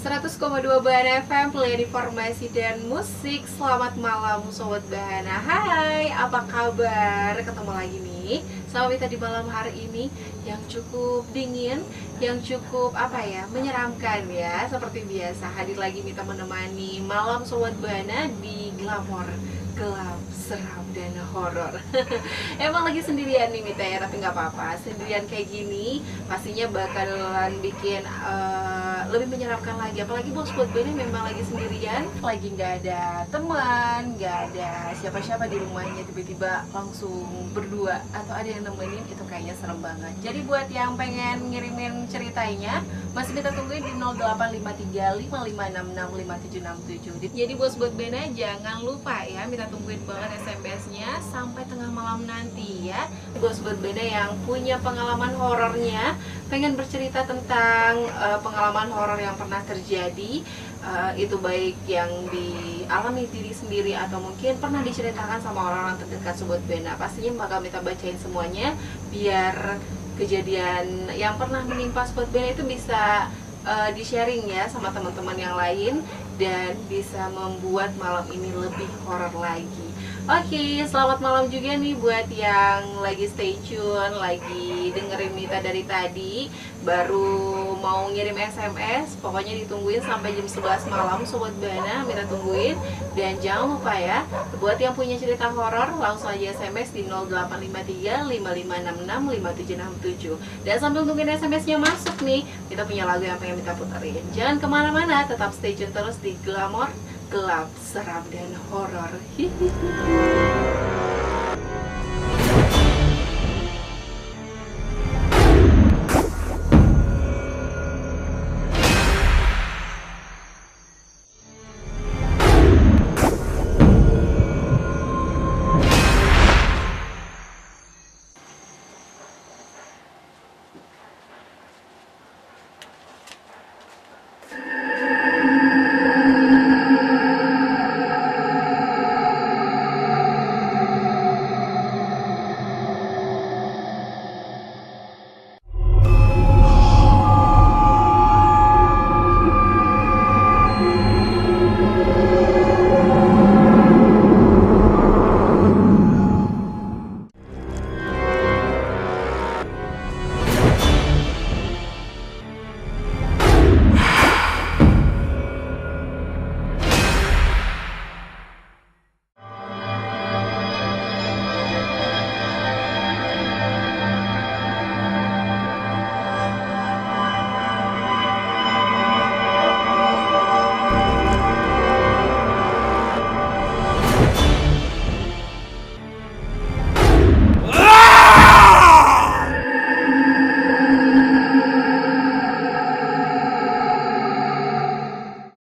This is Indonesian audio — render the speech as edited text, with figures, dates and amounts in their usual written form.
100,2 Bahana FM, play informasi dan musik. Selamat malam Sobat Bahana. Hai, apa kabar? Ketemu lagi nih sama Mita di malam hari ini yang cukup dingin, yang cukup menyeramkan ya. Seperti biasa hadir lagi Mita menemani malam Sobat Bahana di Glamor, gelap, seram, dan horor. Emang lagi sendirian nih Mita ya, tapi nggak apa-apa. Sendirian kayak gini pastinya bakalan bikin lebih menyeramkan lagi. Apalagi bos buat Beni memang lagi sendirian, lagi nggak ada teman, nggak ada siapa-siapa di rumahnya, tiba-tiba langsung berdua atau ada yang nemenin, itu kayaknya serem banget. Jadi buat yang pengen ngirimin ceritanya, masih kita tungguin di 085355566767. Jadi bos buat Bena jangan lupa ya, minta tungguin banget SMS-nya sampai tengah malam nanti ya. Bos buat Bena yang punya pengalaman horornya, pengen bercerita tentang pengalaman horor yang pernah terjadi, itu baik yang dialami diri sendiri atau mungkin pernah diceritakan sama orang-orang terdekat Sobat Bena, pastinya bakal minta bacain semuanya biar kejadian yang pernah menimpa Sobat Bena itu bisa di-sharing ya sama teman-teman yang lain dan bisa membuat malam ini lebih horor lagi. Oke, selamat malam juga nih buat yang lagi stay tune, lagi dengerin Mita dari tadi, baru mau ngirim SMS, pokoknya ditungguin sampai jam 11 malam Sobat Bana, Mita tungguin. Dan jangan lupa ya, buat yang punya cerita horor, langsung aja SMS di 085355665767. Dan sambil tungguin SMS-nya masuk nih, kita punya lagu yang pengen Mita puterin. Jangan kemana-mana, tetap stay tune terus di Glamor, gelap, seram, dan horor. Hihihi.